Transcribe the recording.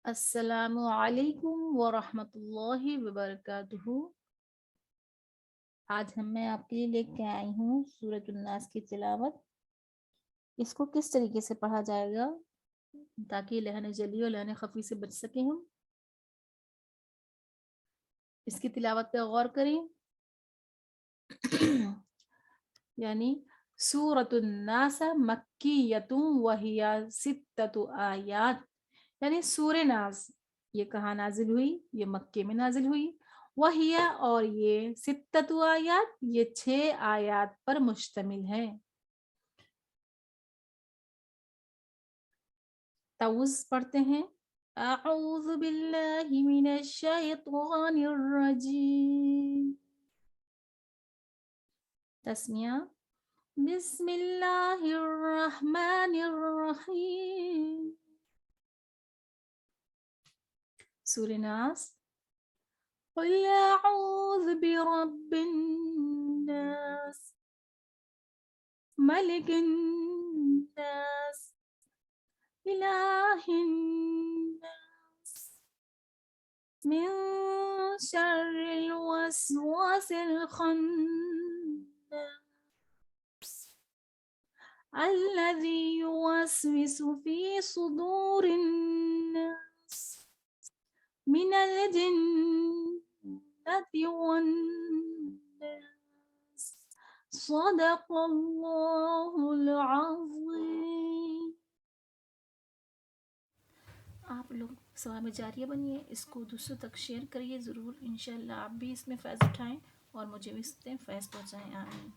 अस्सलामु अलैकुम व रहमतुल्लाहि व बरकातुहू। आज मैं आपके लिए लेके आई हूँ सूरतुन नास की तिलावत। इसको किस तरीके से पढ़ा जाएगा ताकि लहन जली और लहन खफी से बच सके हम। इसकी तिलावत पे गौर करें। यानी सूरतुन नास मक्कियतुन वहिया सित्ततु आयात। यानी सूरे नाज ये कहाँ नाजिल हुई? ये मक्के में नाजिल हुई। वहिया और ये सित्ततु आयात ये 6 आयात पर मुश्तमिल है। तऊज़ पढ़ते हैं। अऊज़ु बिल्लाहि मिनश शैतानिर रजीम। तस्मिया बिस्मिल्लाहिर रहमानिर रहीम। सूरे नास क़ुल अऊज़ु बिरब्बिन नास मलिकिन नास इलाहिन नास मिन शर्रिल वस्वासिल खन्नास अल्लज़ी युवस्विसु फ़ी सुदूरिन नास मिनल जिन्नति वन नास। सदक़ल्लाहुल अज़ीम। आप लोग सवाब जारिया बनिए, इसको दूसरों तक शेयर करिए ज़रूर। इंशाअल्लाह आप भी इसमें फ़ैज़ उठाएं और मुझे भी इससे फ़ैज़ पहुँचाएं। आमीन।